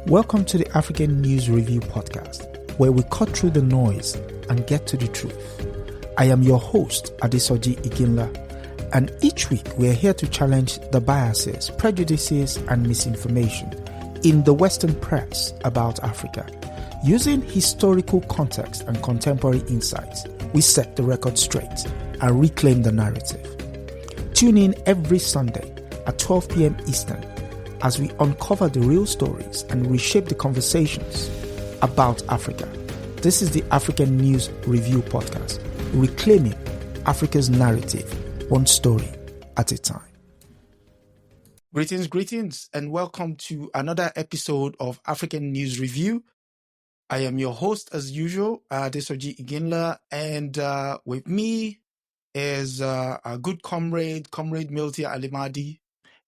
Welcome to the African News Review podcast, where we cut through the noise and get to the truth. I am your host, Adesoji Iginla, and each week we are here to challenge the biases, prejudices, and misinformation in the Western press about Africa. Using historical context and contemporary insights, we set the record straight and reclaim the narrative. Tune in every Sunday at 12 p.m. Eastern as we uncover the real stories and reshape the conversations about Africa. This is the African News Review podcast, reclaiming Africa's narrative, one story at a time. Greetings, and welcome to another episode of African News Review. I am your host, as usual, Adesoji Iginla, and with me is our good comrade Milton Allimadi,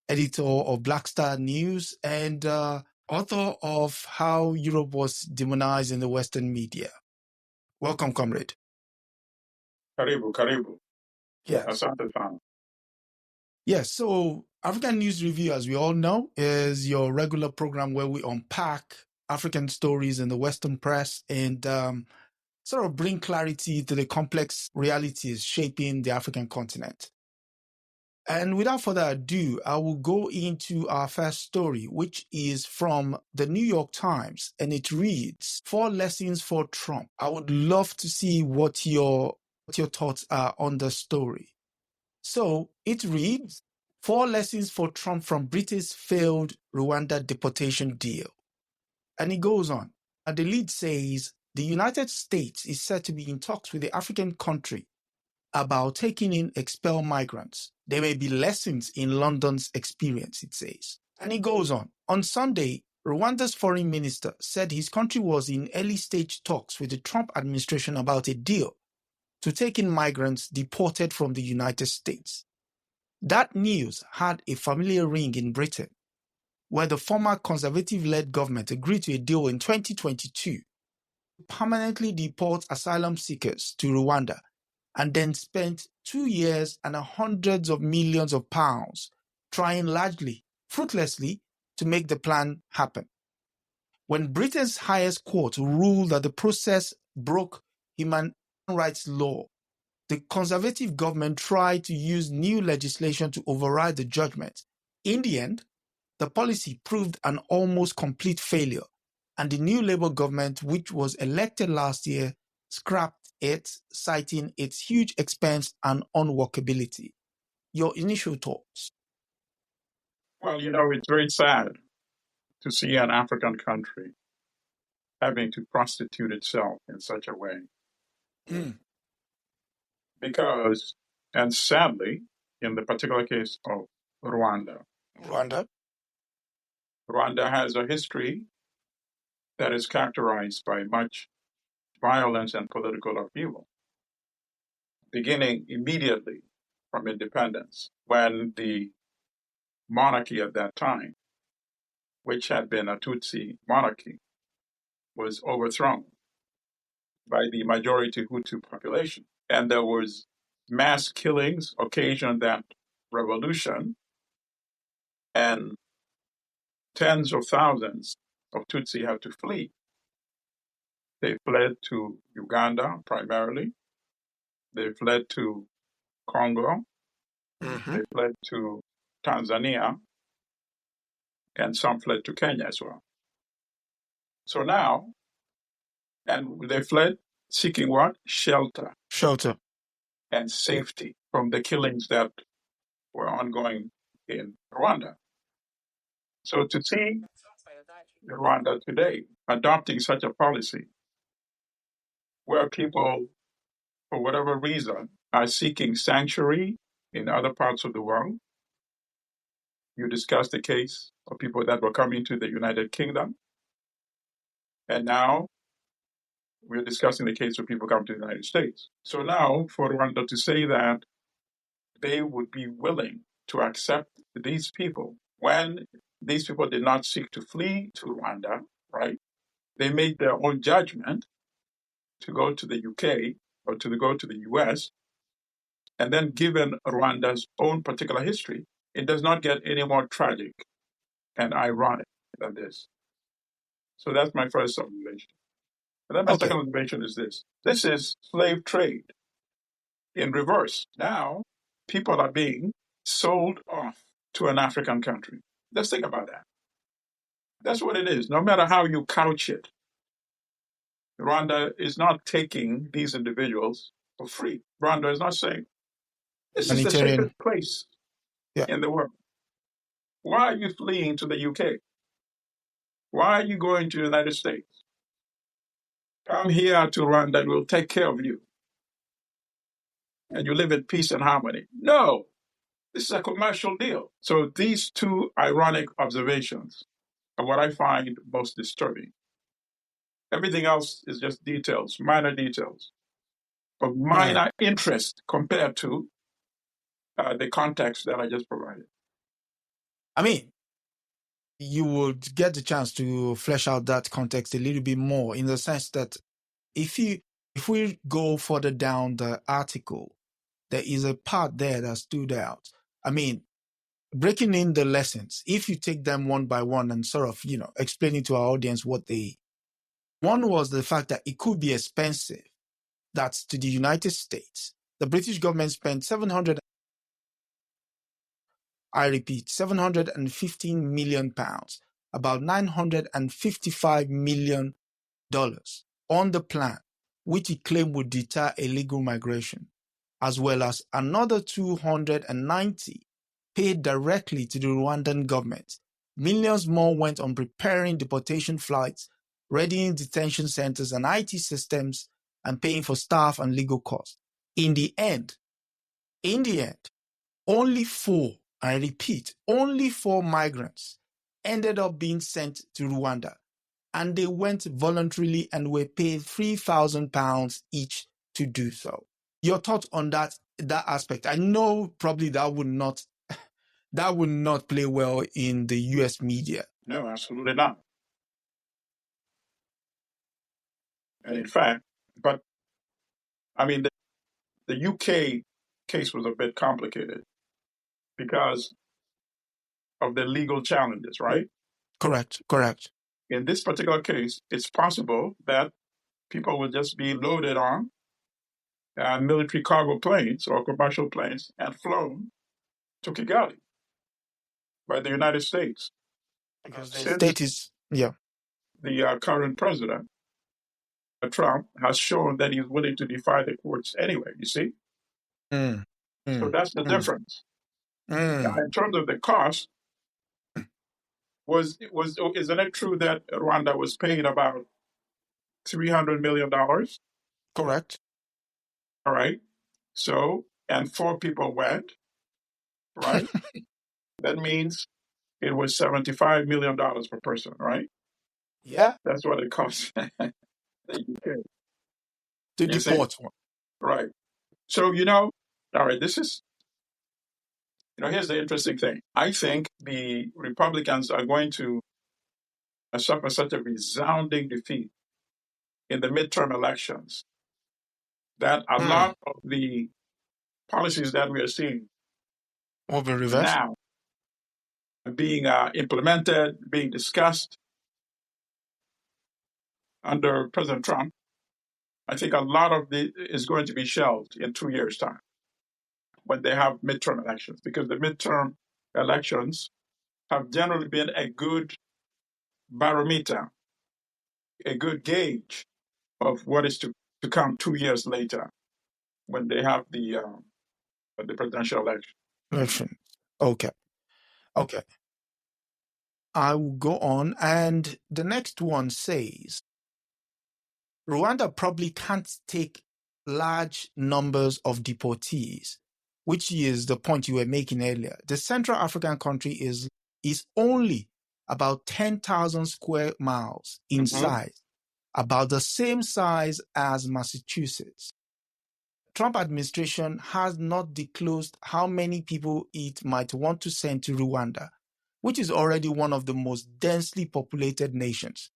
editor of Black Star News and author of How Europe Was Demonized in the Western Media. Welcome, comrade. Karibu. Yes. Asante sana. Yes, so African News Review, as we all know, is your regular program where we unpack African stories in the Western press and sort of bring clarity to the complex realities shaping the African continent. And without further ado, I will go into our first story, which is from the New York Times, and it reads, 4 Lessons for Trump. I would love to see what your thoughts are on the story. So it reads, 4 Lessons for Trump from Britain's failed Rwanda deportation deal. And it goes on. And the lead says, the United States is said to be in talks with the African country about taking in expelled migrants. There may be lessons in London's experience, it says. And it goes on. On Sunday, Rwanda's foreign minister said his country was in early-stage talks with the Trump administration about a deal to take in migrants deported from the United States. That news had a familiar ring in Britain, where the former conservative-led government agreed to a deal in 2022 to permanently deport asylum seekers to Rwanda, and then spent 2 years and hundreds of millions of pounds trying largely, fruitlessly, to make the plan happen. When Britain's highest court ruled that the process broke human rights law, the conservative government tried to use new legislation to override the judgment. In the end, the policy proved an almost complete failure, and the new Labour government, which was elected last year, scrapped it, citing its huge expense and unworkability. Your initial thoughts? Well, it's very sad to see an African country having to prostitute itself in such a way. Because, and sadly, in the particular case of Rwanda has a history that is characterized by much violence and political upheaval, beginning immediately from independence, when the monarchy at that time, which had been a Tutsi monarchy, was overthrown by the majority Hutu population. And there was mass killings occasioned that revolution, and tens of thousands of Tutsi had to flee. They fled to Uganda primarily. They fled to Congo. They fled to Tanzania. And some fled to Kenya as well. So now, and they fled seeking what? Shelter and safety from the killings that were ongoing in Rwanda. So to see Rwanda today adopting such a policy where people, for whatever reason, are seeking sanctuary in other parts of the world. You discussed the case of people that were coming to the United Kingdom. And now we're discussing the case of people coming to the United States. So now for Rwanda to say that they would be willing to accept these people when these people did not seek to flee to Rwanda, right? They made their own judgment to go to the UK or to go to the US. And then given Rwanda's own particular history, it does not get any more tragic and ironic than this. So that's my first observation. And then my second observation is this. This is slave trade in reverse. Now, people are being sold off to an African country. Let's think about that. That's what it is. No matter how you couch it, Rwanda is not taking these individuals for free. Rwanda is not saying, this is the safest place in the world. Why are you fleeing to the UK? Why are you going to the United States? Come here to Rwanda and we'll take care of you. And you live in peace and harmony. No, this is a commercial deal. So these two ironic observations are what I find most disturbing. Everything else is just details, minor details, of minor interest compared to the context that I just provided. I mean, you would get the chance to flesh out that context a little bit more in the sense that if we go further down the article, there is a part there that stood out. I mean, breaking in the lessons, if you take them one by one and sort of, explaining to our audience one was the fact that it could be expensive. That's to the United States. The British government spent 715 million pounds, about $955 million on the plan, which it claimed would deter illegal migration, as well as another 290 paid directly to the Rwandan government. Millions more went on preparing deportation flights, readying detention centers and IT systems, and paying for staff and legal costs. In the end, only four, I repeat, only 4 migrants ended up being sent to Rwanda, and they went voluntarily and were paid £3,000 each to do so. Your thoughts on that aspect? I know probably that would not play well in the US media. No, absolutely not. And in fact, but I mean, the UK case was a bit complicated because of the legal challenges, right? Correct. In this particular case, it's possible that people will just be loaded on military cargo planes or commercial planes and flown to Kigali by the United States. Because the state is, the current president, Trump, has shown that he's willing to defy the courts anyway, you see? So that's the difference. Now, in terms of the cost, isn't it true that Rwanda was paid about $300 million? Correct. All right. So, and 4 people went, right? That means it was $75 million per person, right? Yeah. That's what it costs the UK. To deport one. Right. So, all right, this is, here's the interesting thing. I think the Republicans are going to suffer such a resounding defeat in the midterm elections that a lot of the policies that we are seeing will be reversed now being implemented, being discussed under President Trump. I think a lot of it is going to be shelved in 2 years' time when they have midterm elections, because the midterm elections have generally been a good barometer, a good gauge of what is to come 2 years later when they have the presidential election. Okay. I will go on, and the next one says, Rwanda probably can't take large numbers of deportees, which is the point you were making earlier. The Central African country is only about 10,000 square miles in size, about the same size as Massachusetts. Trump administration has not disclosed how many people it might want to send to Rwanda, which is already one of the most densely populated nations.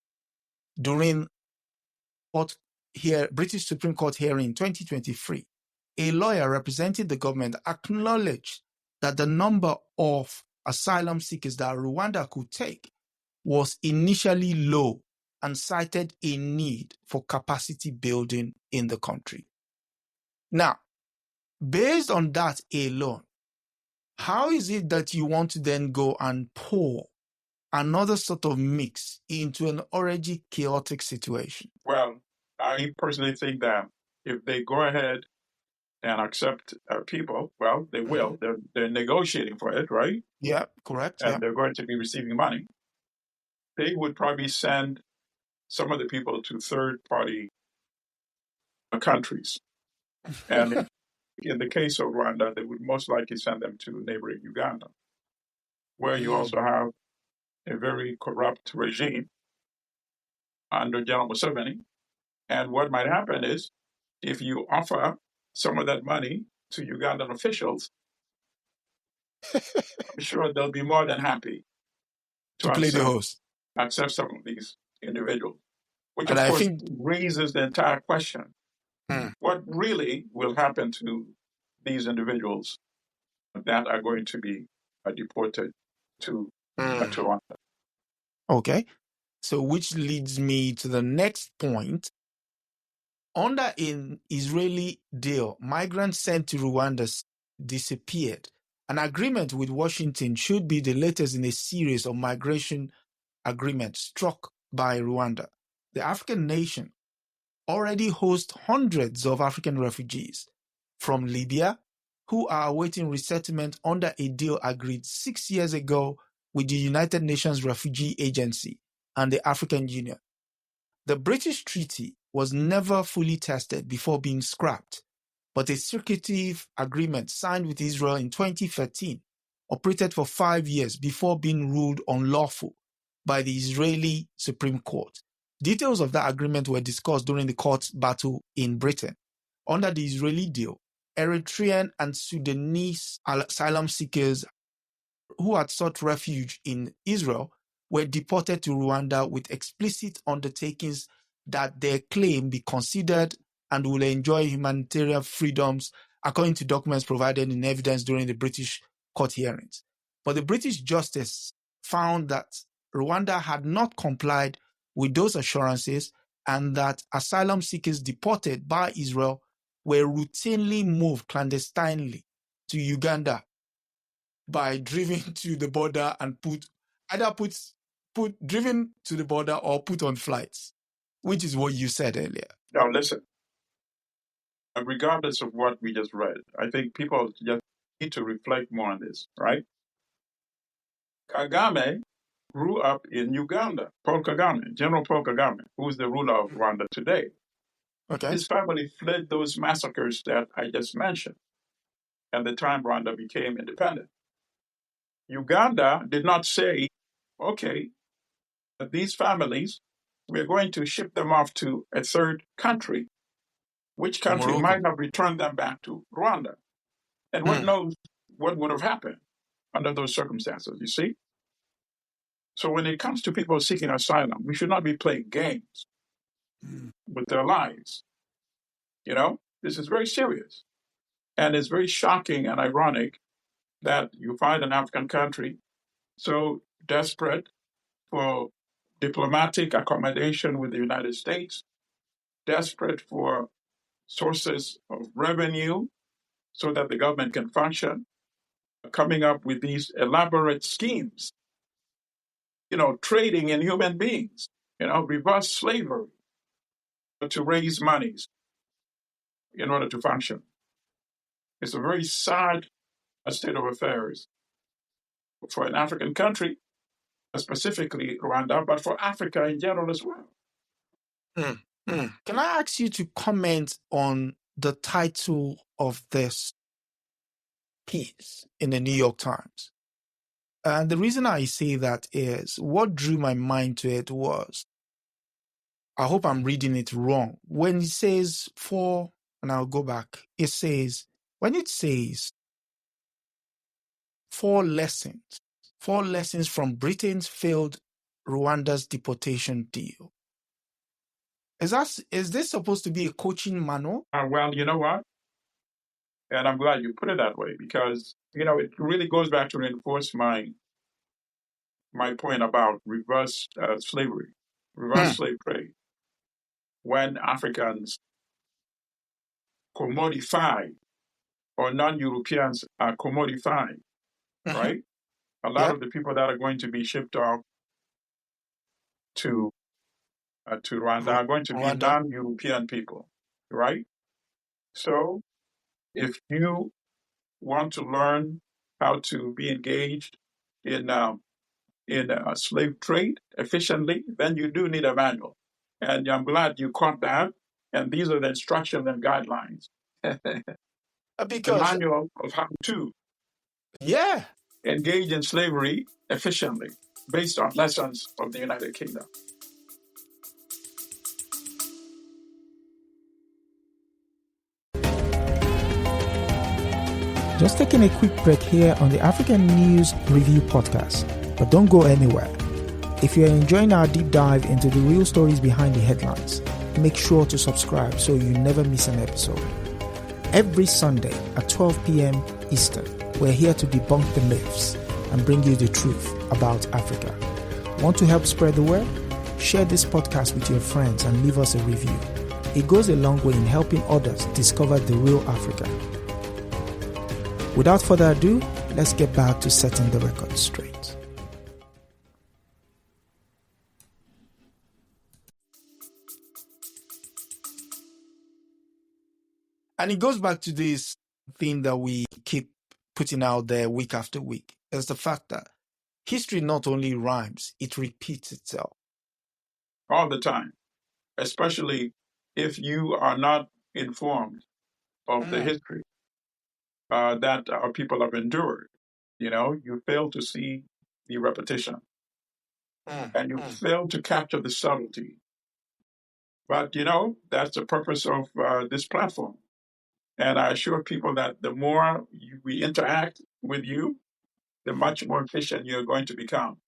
During British Supreme Court hearing in 2023, a lawyer representing the government acknowledged that the number of asylum seekers that Rwanda could take was initially low and cited a need for capacity building in the country. Now, based on that alone, how is it that you want to then go and pour another sort of mix into an already chaotic situation? Well, I personally think that if they go ahead and accept people, well, they will. They're negotiating for it, right? Yeah, correct. And Yeah. they're going to be receiving money. They would probably send some of the people to third-party countries. And in the case of Rwanda, they would most likely send them to neighboring Uganda, where you also have a very corrupt regime under General Museveni. And what might happen is, if you offer some of that money to Ugandan officials, I'm sure they'll be more than happy To to play the host. accept some of these individuals, which And of I course think raises the entire question. What really will happen to these individuals that are going to be deported to Rwanda? okay. So which leads me to the next point. Under an Israeli deal, migrants sent to Rwanda disappeared. An agreement with Washington should be the latest in a series of migration agreements struck by Rwanda. The African nation already hosts hundreds of African refugees from Libya who are awaiting resettlement under a deal agreed 6 years ago with the United Nations Refugee Agency and the African Union. The British treaty was never fully tested before being scrapped, but a secretive agreement signed with Israel in 2013 operated for 5 years before being ruled unlawful by the Israeli Supreme Court. Details of that agreement were discussed during the court battle in Britain. Under the Israeli deal, Eritrean and Sudanese asylum seekers who had sought refuge in Israel were deported to Rwanda with explicit undertakings that their claim be considered and will enjoy humanitarian freedoms according to documents provided in evidence during the British court hearings. But the British justice found that Rwanda had not complied with those assurances and that asylum seekers deported by Israel were routinely moved clandestinely to Uganda by driven to the border and put driven to the border or put on flights, which is what you said earlier. Now, listen, regardless of what we just read, I think people just need to reflect more on this, right? Kagame grew up in Uganda. Paul Kagame, General Paul Kagame, who is the ruler of Rwanda today. Okay. His family fled those massacres that I just mentioned at the time Rwanda became independent. Uganda did not say, okay, these families, we're going to ship them off to a third country, which country Morocco. might have returned them back to Rwanda. And what knows what would have happened under those circumstances, you see? So when it comes to people seeking asylum, we should not be playing games with their lives. You know, this is very serious. And it's very shocking and ironic that you find an African country so desperate for diplomatic accommodation with the United States, desperate for sources of revenue so that the government can function, coming up with these elaborate schemes, you know, trading in human beings, you know, reverse slavery to raise monies in order to function. It's a very sad state of affairs for an African country, specifically Rwanda, but for Africa in general as well. Can I ask you to comment on the title of this piece in the New York Times? And the reason I say that is what drew my mind to it was, I hope I'm reading it wrong. When it says and I'll go back, when it says 4 lessons from Britain's failed Rwanda's deportation deal. Is this supposed to be a coaching manual? Well, you know what? And I'm glad you put it that way because, you know, it really goes back to reinforce my point about reverse slavery. reverse slave trade, when Africans commodify or non-Europeans are commodified, right? A lot of the people that are going to be shipped off to Rwanda are going to be non-European people, right? So if you want to learn how to be engaged in a slave trade efficiently, then you do need a manual. And I'm glad you caught that. And these are the instructions and guidelines. The manual of how to engage in slavery efficiently based on lessons of the United Kingdom. Just taking a quick break here on the African News Review podcast, but don't go anywhere. If you're enjoying our deep dive into the real stories behind the headlines, make sure to subscribe so you never miss an episode. Every Sunday at 12 p.m. Eastern, we're here to debunk the myths and bring you the truth about Africa. Want to help spread the word? Share this podcast with your friends and leave us a review. It goes a long way in helping others discover the real Africa. Without further ado, let's get back to setting the record straight. And it goes back to this thing that we keep putting out there week after week. It's the fact that history not only rhymes, it repeats itself. All the time, especially if you are not informed of the history that our people have endured. You know, you fail to see the repetition and you fail to capture the subtlety. But, you know, that's the purpose of this platform. And I assure people that the more we interact with you, the much more efficient you're going to become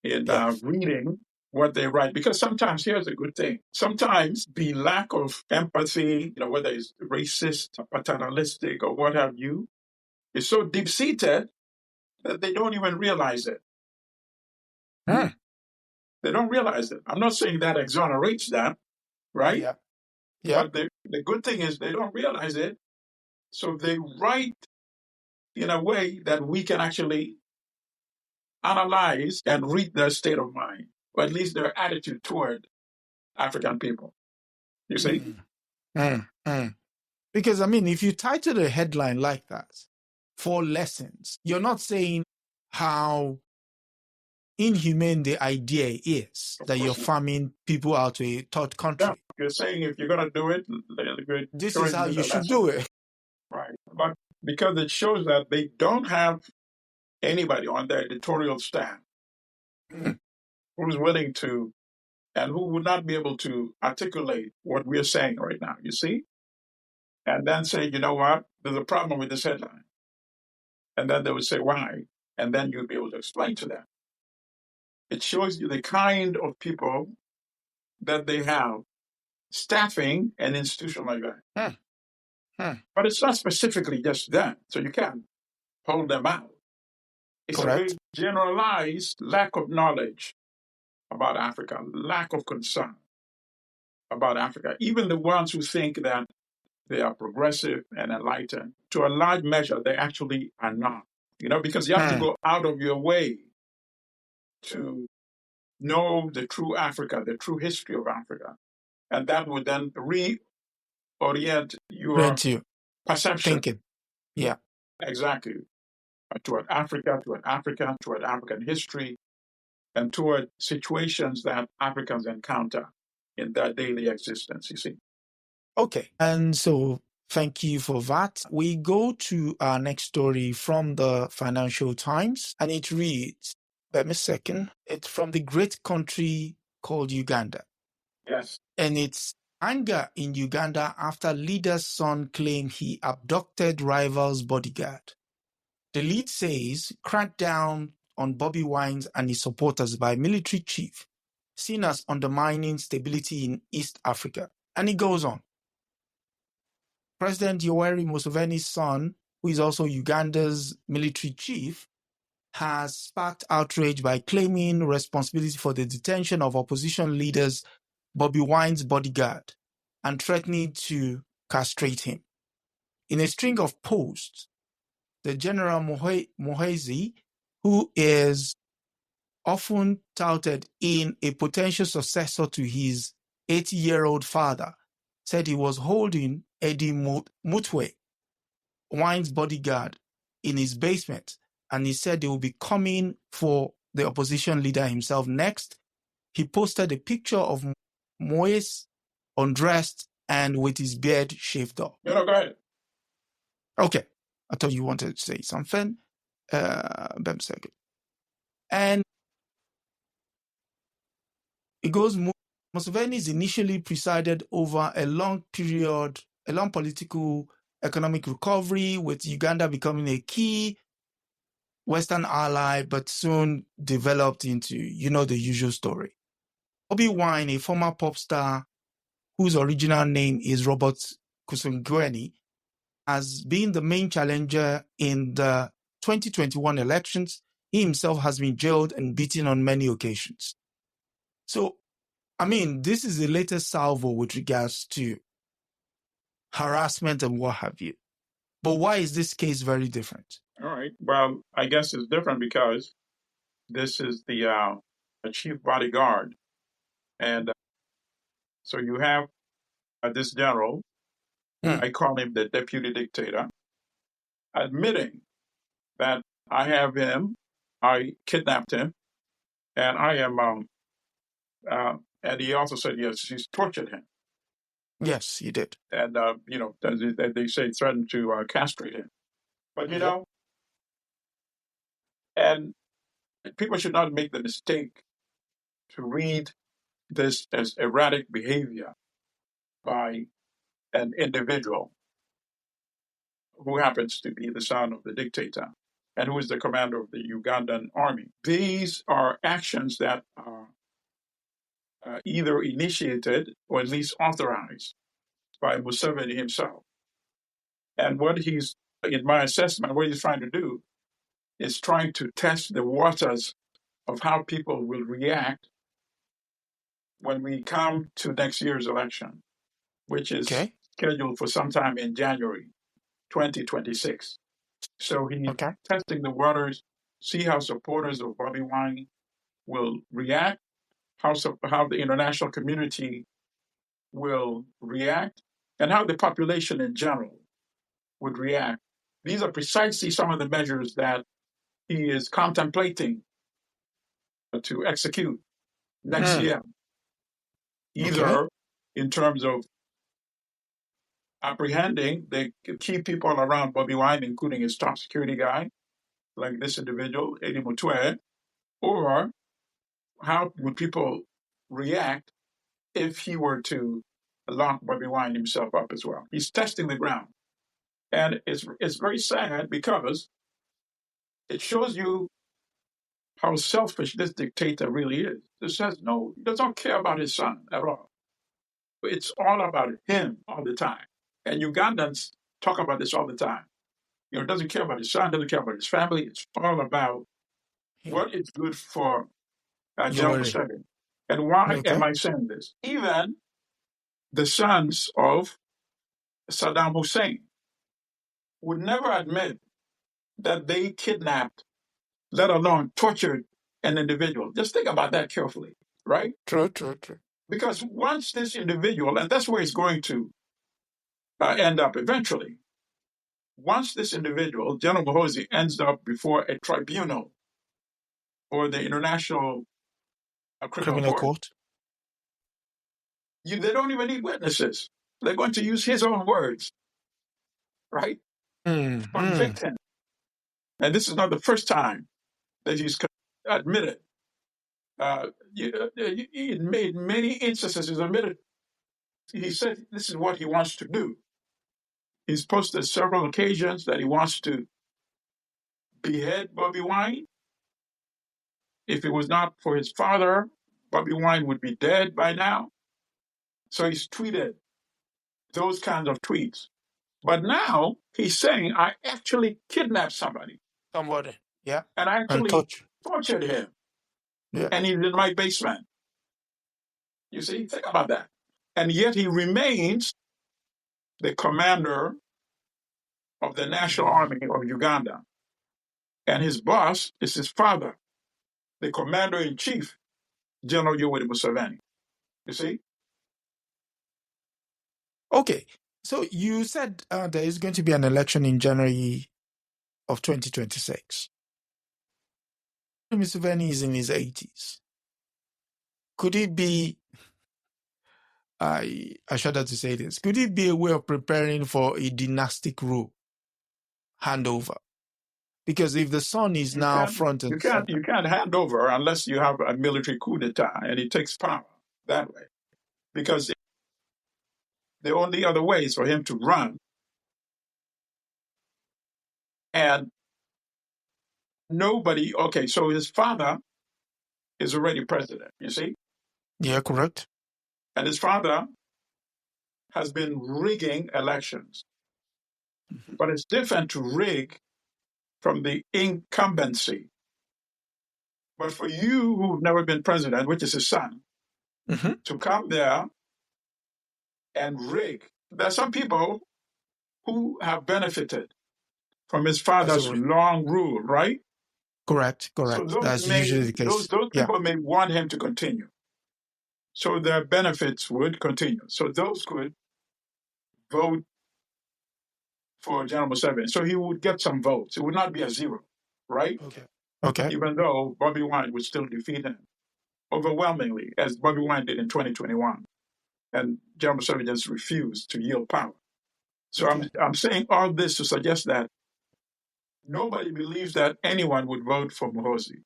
in reading what they write. Because sometimes, here's a good thing, sometimes the lack of empathy, you know, whether it's racist, paternalistic, or what have you, is so deep-seated that they don't even realize it. They don't realize it. I'm not saying that exonerates them, right? But the good thing is they don't realize it. So they write in a way that we can actually analyze and read their state of mind, or at least their attitude toward African people. You see? Because, I mean, if you title a headline like that, 4 lessons, you're not saying how inhumane the idea is that you're farming people out to a third country. Yeah, you're saying if you're going to do it, this is how you should do it. Right. But because it shows that they don't have anybody on their editorial staff who's willing to and who would not be able to articulate what we're saying right now, you see? And then say, you know what, there's a problem with this headline. And then they would say, why? And then you'd be able to explain to them. It shows you the kind of people that they have staffing an institution like that. But it's not specifically just them, so you can't hold them out. It's a very generalized lack of knowledge about Africa, lack of concern about Africa. Even the ones who think that they are progressive and enlightened, to a large measure, they actually are not. You know, because you have to go out of your way to know the true Africa, the true history of Africa. And that would then reorient your perception. Thinking. Yeah. Exactly. Toward Africa, toward Africa, toward African history, and toward situations that Africans encounter in their daily existence, you see. Okay. And so thank you for that. We go to our next story from the Financial Times, and it reads, wait a second, it's from the great country called Uganda. Yes. And it's anger in Uganda after leader's son claimed he abducted rival's bodyguard. The lead says crackdown on Bobi Wine and his supporters by military chief, seen as undermining stability in East Africa. And it goes on. President Yoweri Museveni's son, who is also Uganda's military chief, has sparked outrage by claiming responsibility for the detention of opposition leaders Bobby Wine's bodyguard and threatening to castrate him. In a string of posts, the General Muhwezi, who is often touted in a potential successor to his 80-year-old father, said he was holding Eddie Mutwe, Wine's bodyguard, in his basement, and he said they will be coming for the opposition leader himself next. He posted a picture of Moise undressed and with his beard shaved off. Go ahead. Okay, I thought you wanted to say something. Bem second. And it goes, Museveni is initially presided over a long political economic recovery, with Uganda becoming a key Western ally, but soon developed into, the usual story. Bobby Wine, a former pop star whose original name is Robert Kusungweni, has been the main challenger in the 2021 elections. He himself has been jailed and beaten on many occasions. So, this is the latest salvo with regards to harassment and what have you. But why is this case very different? All right. Well, I guess it's different because this is the chief bodyguard. And so you have this general, I call him the deputy dictator, admitting that I have him, I kidnapped him, and I am, and he also said, yes, he's tortured him. Yes, he did. And, they say threatened to castrate him. But, and people should not make the mistake to read this as erratic behavior by an individual who happens to be the son of the dictator and who is the commander of the Ugandan army. These are actions that are either initiated or at least authorized by Museveni himself. And in my assessment, what he's trying to do is trying to test the waters of how people will react when we come to next year's election, which is scheduled for sometime in January 2026. So he's testing the waters, see how supporters of Bobby Wine will react, how the international community will react, and how the population in general would react. These are precisely some of the measures that he is contemplating to execute next year, either in terms of apprehending the key people around Bobby Wine, including his top security guy, like this individual, Eddie Mutwe, or how would people react if he were to lock Bobby Wine himself up as well. He's testing the ground. And it's very sad because it shows you how selfish this dictator really is. He says, no, he doesn't care about his son at all. It's all about him all the time. And Ugandans talk about this all the time. Doesn't care about his son, doesn't care about his family. It's all about what is good for General Museveni. And why am I saying this? Even the sons of Saddam Hussein would never admit that they kidnapped, let alone tortured an individual. Just think about that carefully, right? True. Because once this individual, and that's where it's going to end up eventually, once this individual, General Muhwezi, ends up before a tribunal or the International Criminal Court, they don't even need witnesses. They're going to use his own words, right? To convict him. And this is not the first time that he's admitted. He made many instances. He's admitted. He said this is what he wants to do. He's posted several occasions that he wants to behead Bobby Wine. If it was not for his father, Bobby Wine would be dead by now. So he's tweeted those kinds of tweets. But now he's saying, I actually kidnapped somebody. Yeah. and And actually touch. tortured him. Yeah. And he's in my basement. You see, think about that. And yet he remains the commander of the National Army of Uganda. And his boss is his father, the commander-in-chief, General Yoweri Museveni. You see? Okay. So you said there is going to be an election in January of 2026. Museveni is in his 80s. Could it be, I shudder to say this, could it be a way of preparing for a dynastic rule handover? Because if the son is now front and center. You can't hand over unless you have a military coup d'etat and it takes power that way. Because the only other way is for him to run, and nobody, okay, so his father is already president, you see? Yeah, correct. And his father has been rigging elections. But it's different to rig from the incumbency. But for you who've never been president, which is his son, to come there and rig. There are some people who have benefited from his father's long rule, right? Correct. So That's usually the case. Those people may want him to continue. So their benefits would continue. So those could vote for General Museveni. So he would get some votes. It would not be a zero, right? Okay. Even though Bobby Wine would still defeat him overwhelmingly, as Bobby Wine did in 2021. And General Museveni just refused to yield power. So I'm saying all this to suggest that nobody believes that anyone would vote for Muhoozi.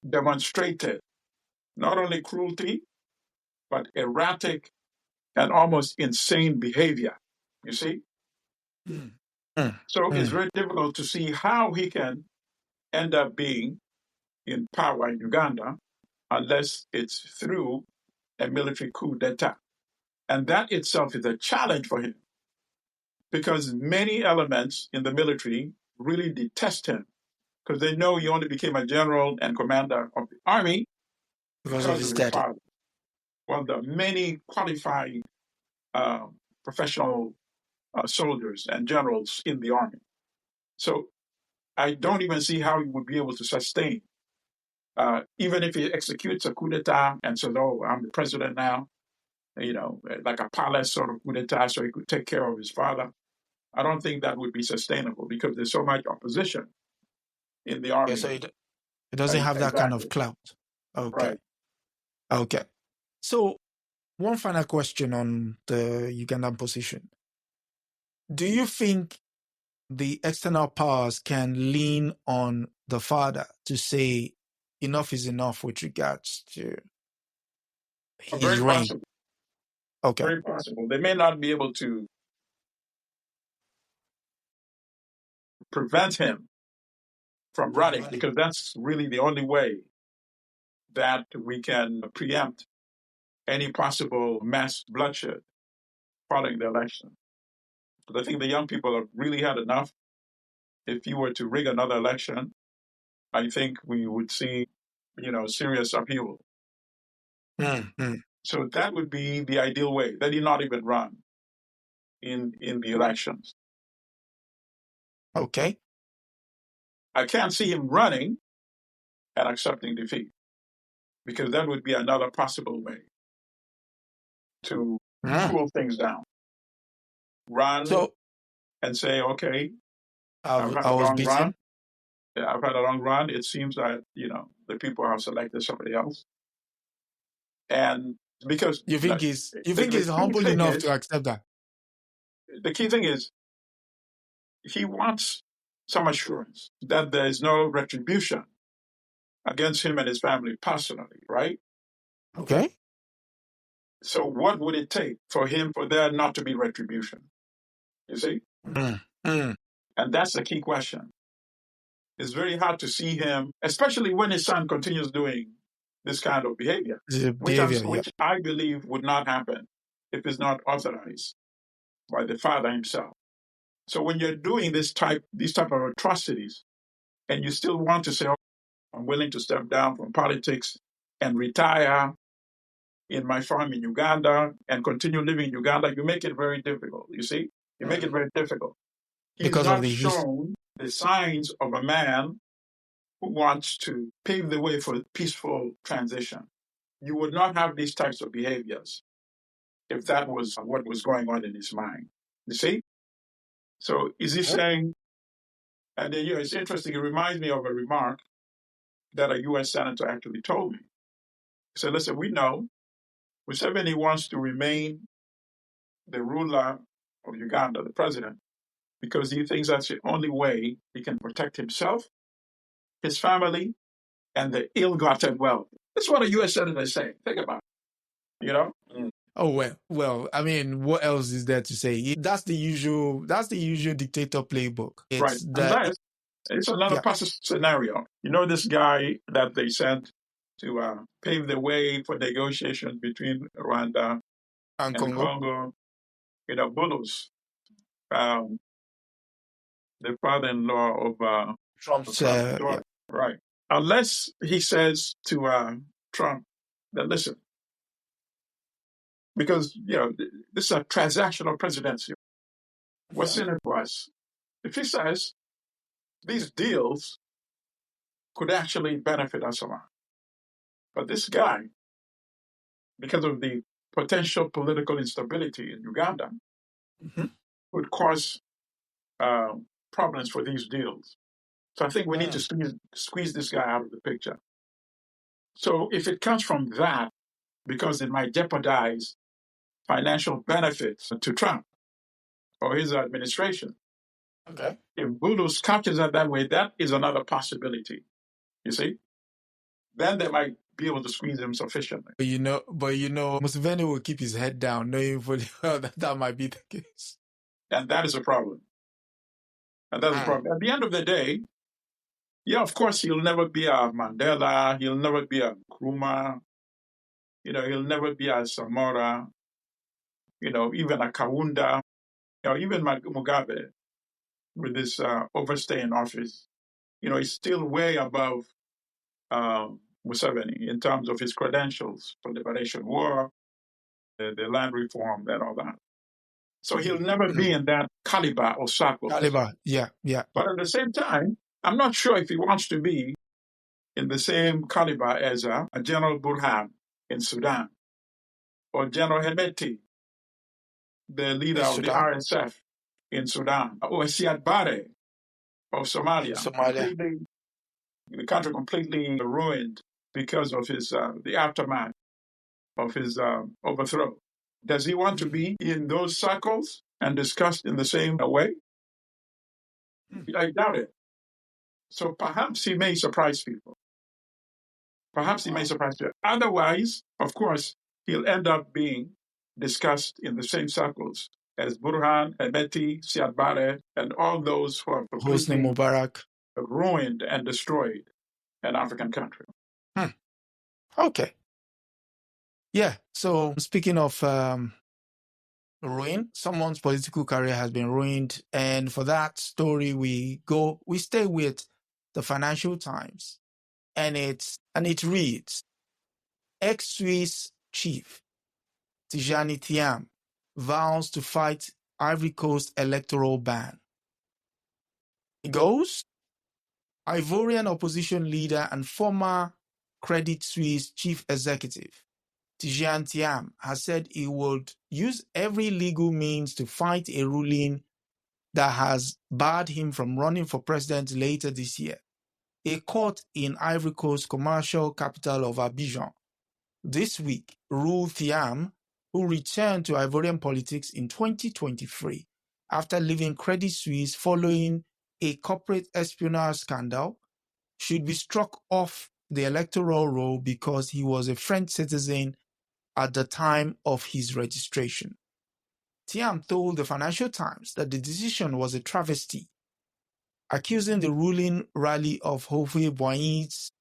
Demonstrated not only cruelty, but erratic and almost insane behavior. You see? So it's very difficult to see how he can end up being in power in Uganda unless it's through a military coup d'etat. And that itself is a challenge for him because many elements in the military really detest him because they know he only became a general and commander of the army because of his father. Well, the many qualified professional soldiers and generals in the army. So I don't even see how he would be able to sustain, even if he executes a coup d'etat and says, oh, I'm the president now, you know, like a palace sort of coup d'etat so he could take care of his father. I don't think that would be sustainable because there's so much opposition in the army. Yeah, so it doesn't have that kind of clout. Okay. Right. Okay. So one final question on the Ugandan position. Do you think the external powers can lean on the father to say enough is enough with regards to his reign? Possible. Okay. Very possible. They may not be able to prevent him from running because that's really the only way that we can preempt any possible mass bloodshed following the election. But I think the young people have really had enough. If you were to rig another election, I think we would see, serious upheaval. So that would be the ideal way. That he not even run in the elections. Okay. I can't see him running and accepting defeat because that would be another possible way to cool things down. Run and say, okay, I've had a long run. Yeah, I've had a long run. It seems that, the people have selected somebody else. And because you think he's humble enough to accept that? The key thing is he wants some assurance that there is no retribution against him and his family personally, right? Okay. So what would it take for there not to be retribution? You see? And that's the key question. It's very hard to see him, especially when his son continues doing this kind of behavior, which I believe would not happen if it's not authorized by the father himself. So when you're doing these type of atrocities, and you still want to say, oh, I'm willing to step down from politics and retire in my farm in Uganda and continue living in Uganda, you make it very difficult. You see, you make it very difficult. He's because not of the shown the signs of a man who wants to pave the way for a peaceful transition. You would not have these types of behaviors if that was what was going on in his mind. You see? So is he saying, and then, it's interesting, it reminds me of a remark that a U.S. senator actually told me. He said, listen, we know Museveni wants to remain the ruler of Uganda, the president, because he thinks that's the only way he can protect himself, his family, and the ill-gotten wealth. That's what a U.S. senator is saying. Think about it, Oh, well, I mean, what else is there to say? That's the usual dictator playbook. Right. Unless it's another possible scenario. this guy that they sent to pave the way for negotiations between Rwanda and Congo, Bulus, the father-in-law of Trump's daughter. Right. Unless he says to Trump that, listen, because, this is a transactional presidency. What's in it for us? If he says these deals could actually benefit us a lot. But this guy, because of the potential political instability in Uganda, would cause problems for these deals. So I think we need to squeeze this guy out of the picture. So if it comes from that, because it might jeopardize financial benefits to Trump or his administration, if Bulus captures it that way, that is another possibility. You see? Then they might be able to squeeze him sufficiently. But Museveni will keep his head down, knowing fully well that might be the case. And that is a problem. At the end of the day, of course, he'll never be a Mandela. He'll never be a Nkrumah. He'll never be a Samora. Even a Kaunda. Even Mugabe, with his overstay in office, he's still way above Museveni in terms of his credentials for liberation war, the land reform, and all that. So he'll never be in that caliber or circle. Yeah. But at the same time, I'm not sure if he wants to be in the same caliber as a General Burhan in Sudan, or General Hemeti, the leader of the RSF in Sudan, or Siad Barre of Somalia. The country completely ruined because of his the aftermath of his overthrow. Does he want to be in those circles and discussed in the same way? I doubt it. So perhaps he may surprise people. Otherwise, of course, he'll end up being discussed in the same circles as Burhan, Hemeti, Siad Barre, and all those who are Hosni Mubarak ruined and destroyed an African country. Okay. Yeah. So speaking of ruin, someone's political career has been ruined, and for that story, we stay with the Financial Times, and it reads: ex-Swiss chief Tijani Thiam vows to fight Ivory Coast electoral ban. It goes: Ivorian opposition leader and former Credit Suisse chief executive Tijani Thiam has said he would use every legal means to fight a ruling that has barred him from running for president later this year. A court in Ivory Coast commercial capital of Abidjan this week ruled Thiam, who returned to Ivorian politics in 2023 after leaving Credit Suisse following a corporate espionage scandal, should be struck off the electoral roll because he was a French citizen at the time of his registration. Thiam told the Financial Times that the decision was a travesty, accusing the ruling rally of Houphouët-Boigny's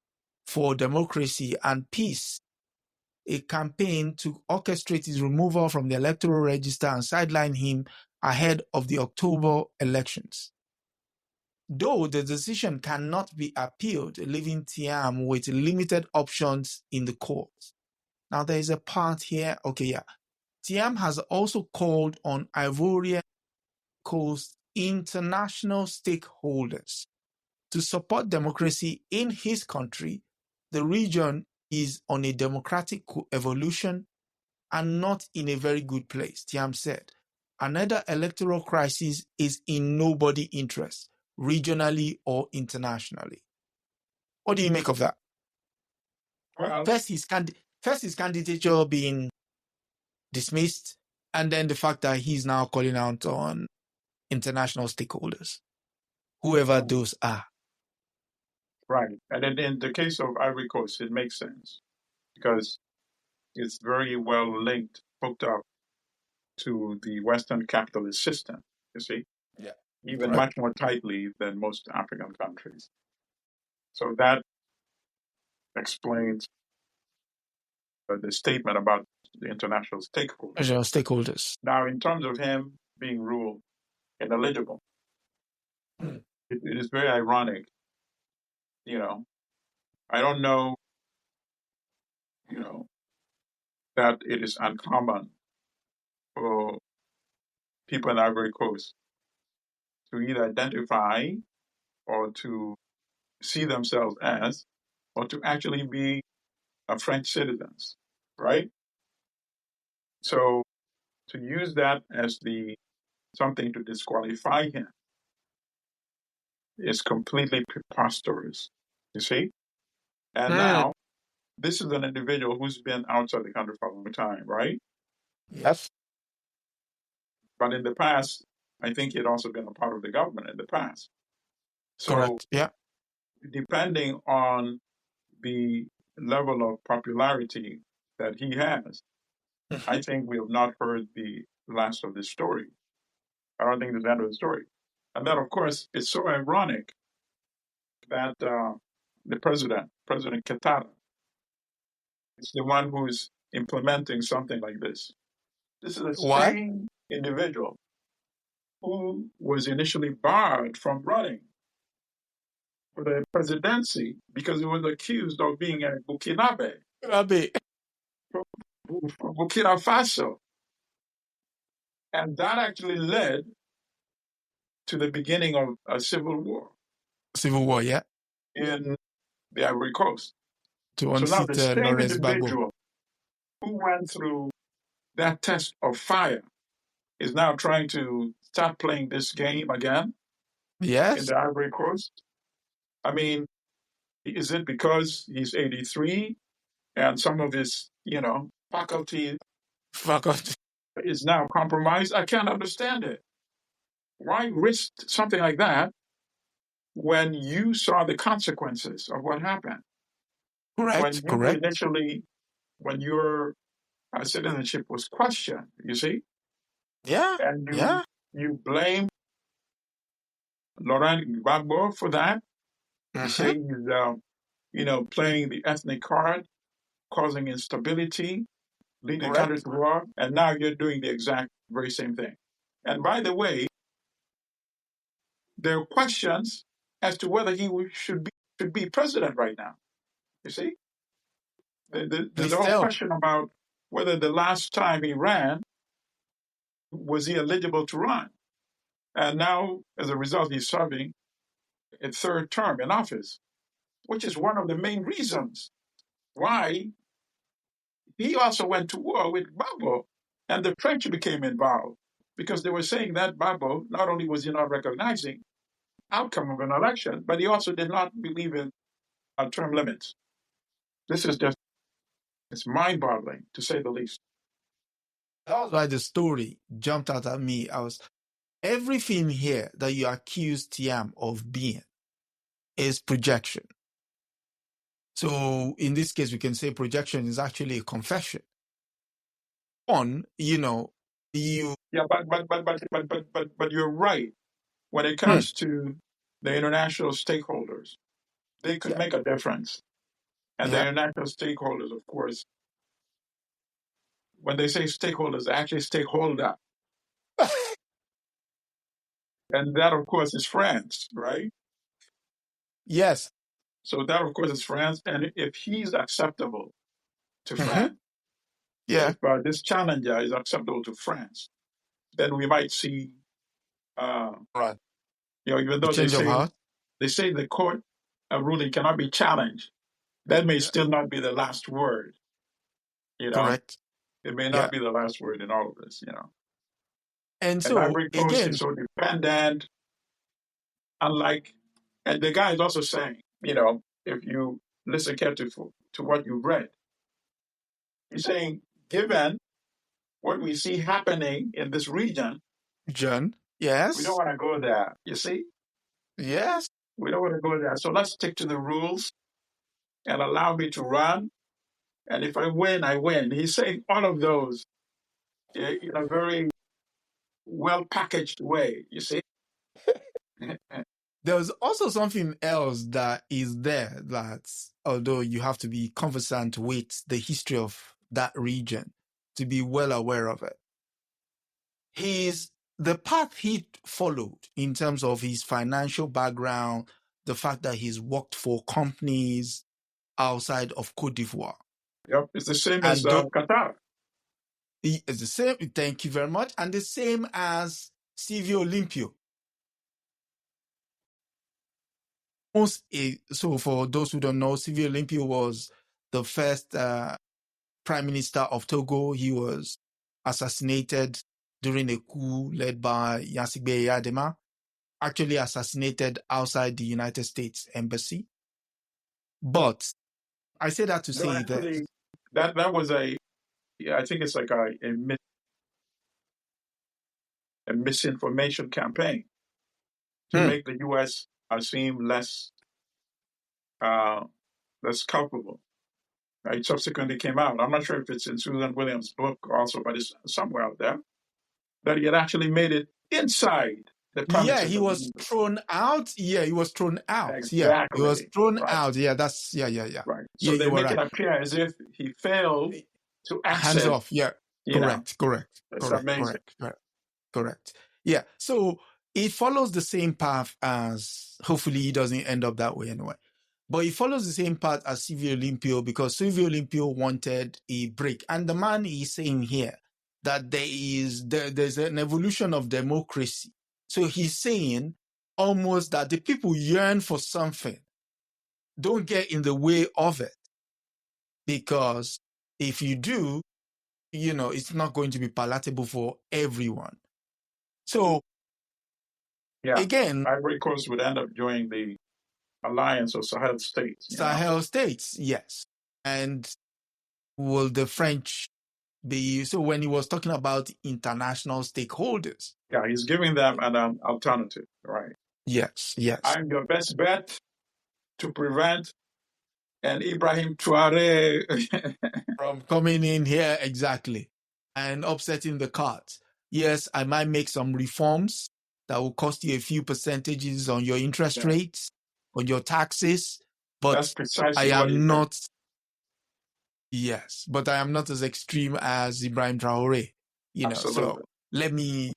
for democracy and peace, a campaign to orchestrate his removal from the electoral register and sideline him ahead of the October elections. Though the decision cannot be appealed, leaving Thiam with limited options in the courts. Now, there is a part here. Okay, yeah. Thiam has also called on Ivory Coast international stakeholders to support democracy in his country. The region is on a democratic evolution and not in a very good place, Thiam said. Another electoral crisis is in nobody's interest, regionally or internationally. What do you make of that? Well, First, his candidature being dismissed, and then the fact that he's now calling out on international stakeholders, whoever those are. right. And then in the case of Ivory Coast, it makes sense because it's very well linked, hooked up to the Western capitalist system, you see, Yeah. even Right. much more tightly than most African countries. So that explains the statement about the international stakeholders. Now, in terms of him being ruled ineligible, it is very ironic. I don't know, that it is uncommon for people in Ivory Coast to either identify or to see themselves as, or to actually be French citizens, right? So to use that as something to disqualify him is completely preposterous, you see? And now, this is an individual who's been outside the country for a long time, right? Yes. But in the past, I think he had also been a part of the government in the past. So, correct. Yeah. Depending on the level of popularity that he has, I think we have not heard the last of this story. I don't think there's the end of the story. And then, of course, it's so ironic that the President Katara, is the one who's implementing something like this. This is the same individual who was initially barred from running for the presidency because he was accused of being a Burkinabe from Burkina Faso. And that actually led to the beginning of a civil war. Civil war, yeah. In the Ivory Coast. To so now unseat the same Lawrence Gbagbo, individual who went through that test of fire is now trying to start playing this game again in yes, the Ivory Coast. I mean, is it because he's 83 and some of his, faculty is now compromised? I can't understand it. Why risk something like that when you saw the consequences of what happened? correct, When your citizenship was questioned, you see? Yeah, And yeah. you blame Laurent Gbagbo for that. You say he's, playing the ethnic card, causing instability, leading the country to war, and now you're doing the exact very same thing. And by the way, there are questions as to whether he should be president right now. You see? There's a whole question about whether the last time he ran, was he eligible to run? And now, as a result, he's serving a third term in office, which is one of the main reasons why he also went to war with Gbagbo, and the French became involved because they were saying that Gbagbo, not only was he not recognizing outcome of an election, but he also did not believe in term limits. This is it's mind-boggling, to say the least. That was why the story jumped out at me. Everything here that you accuse Thiam of being is projection. So in this case, we can say projection is actually a confession. Yeah, but you're right. When it comes to the international stakeholders, they could make a difference. And the international stakeholders, of course, when they say stakeholders, they actually stakeholder. And that, of course, is France, right? Yes. So that, of course, is France. And if he's acceptable to Mm-hmm. France, Yeah. if this challenger is acceptable to France, then we might see, Right. even The though change of heart. they say the court ruling cannot be challenged, that may still not be the last word. Correct. It may not be the last word in all of this. And And so Ivory Coast again, is so dependent, unlike, and the guy is also saying, if you listen carefully to what you read, he's saying, given what we see happening in this region, John. we Yes. don't want to go there. You see, Yes. we don't want to go there. So let's stick to the rules and allow me to run. And if I win, I win. He's saying all of those in a very well packaged way. You see. There's also something else that is there that, although you have to be conversant with the history of that region to be well aware of it, the path he followed in terms of his financial background, the fact that he's worked for companies outside of Cote d'Ivoire. Yep, it's the same as And Qatar. It's the same. Thank you very much. And the same as Silvio Olympio. So for those who don't know, Silvio Olympio was the first prime minister of Togo. He was assassinated during a coup led by Yasigbe Eyadema, actually assassinated outside the United States Embassy. But I say that to say that was I think it's like a misinformation campaign to make the U.S. seem less culpable. It subsequently came out. I'm not sure if it's in Susan Williams' book also, but it's somewhere out there, that he had actually made it inside the premises. Yeah, he was thrown out. Yeah, he was thrown out. Exactly. Yeah, he was thrown out. Yeah, Right. So they make it appear as if he failed to access. Hands off. Yeah. Correct. It's amazing. Correct. Yeah. So it follows the same path as, hopefully he doesn't end up that way anyway. But it follows the same path as Silvio Olympio, because Silvio Olympio wanted a break. And the man is saying here that there's an evolution of democracy. So he's saying almost that the people yearn for something. Don't get in the way of it. Because if you do, it's not going to be palatable for everyone. So, again, Ivory Coast would end up joining the alliance of Sahel states. Sahel states, yes. And will the French be? So when he was talking about international stakeholders. Yeah, he's giving them an alternative, right? Yes. I'm your best bet to prevent an Ibrahim Traore from coming in here, exactly, and upsetting the cart. Yes, I might make some reforms that will cost you a few percentages on your interest rates, on your taxes, but that's precisely I am not. Yes, but I am not as extreme as Ibrahim Traore. Absolutely. So let me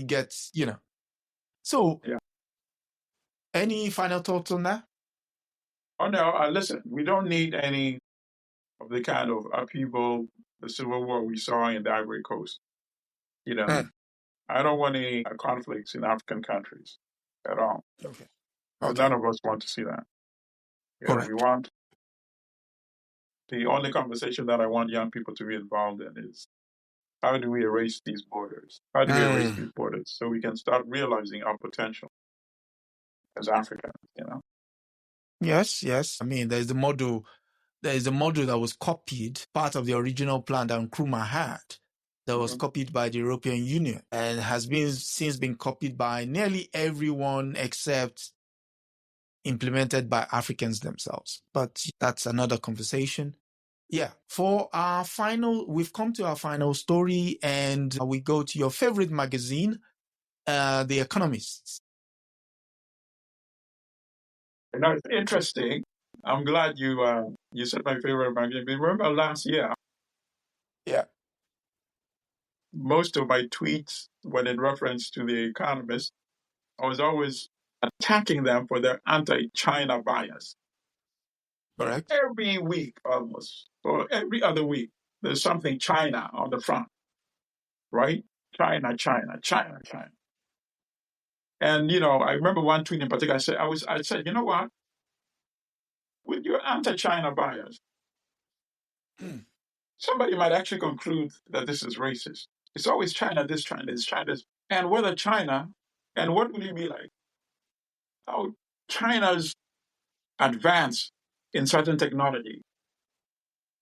get. So, any final thoughts on that? Oh no! Listen, we don't need any of the kind of upheaval, the civil war we saw in the Ivory Coast. I don't want any conflicts in African countries at all. Okay. None of us want to see that. We want. The only conversation that I want young people to be involved in is, how do we erase these borders? How do we erase these borders so we can start realizing our potential as Africans? Yes. I mean, there's a model that was copied, part of the original plan that Nkrumah had, that was copied by the European Union and has since been copied by nearly everyone except implemented by Africans themselves. But that's another conversation. Yeah. For our we've come to our final story, and we go to your favorite magazine, The Economist. It's interesting. I'm glad you said my favorite magazine. Remember last year? Yeah. Most of my tweets were in reference to The Economist I was always attacking them for their anti-China bias. Correct. Every week almost, or every other week, there's something China on the front, right? China, China, China, China. And, I remember one tweet in particular, I said, you know what? With your anti-China bias, somebody might actually conclude that this is racist. It's always China, this, China, this, China, this. And whether China, and what would it be like? How China's advance in certain technology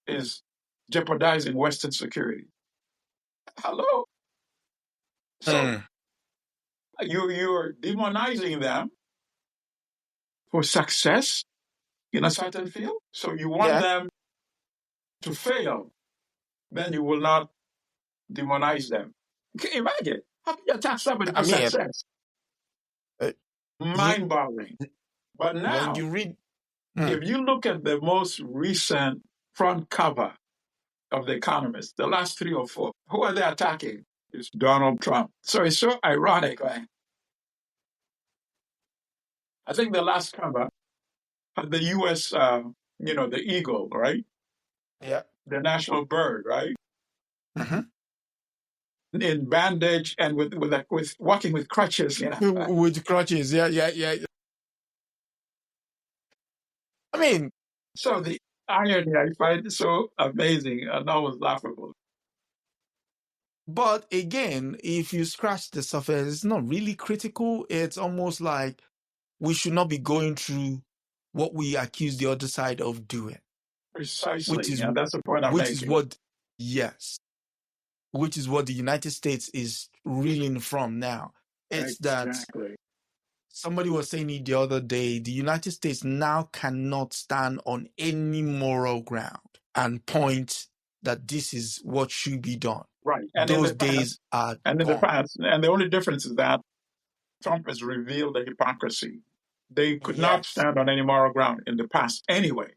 is jeopardizing Western security. Hello? So you're demonizing them for success in a certain field. So you want them to fail, then you will not demonize them. Can you imagine? How can you attack somebody for success? Mind-boggling. But now, when you read, if you look at the most recent front cover of The Economist, the last 3 or 4, who are they attacking? It's Donald Trump. So it's so ironic, right? I think the last cover had the U.S., the eagle, right? Yeah. The national bird, right? Mm-hmm. In bandage and with walking with crutches. With crutches, yeah. I mean, so the irony I find so amazing and almost laughable. But again, if you scratch the surface, it's not really critical. It's almost like we should not be going through what we accuse the other side of doing. Precisely. That's the point I'm making. Which is what the United States is reeling from now. It's that somebody was saying it the other day, the United States now cannot stand on any moral ground and point that this is what should be done. Right. And those days are and in gone. the past, and the only difference is that Trump has revealed the hypocrisy. They could not stand on any moral ground in the past anyway.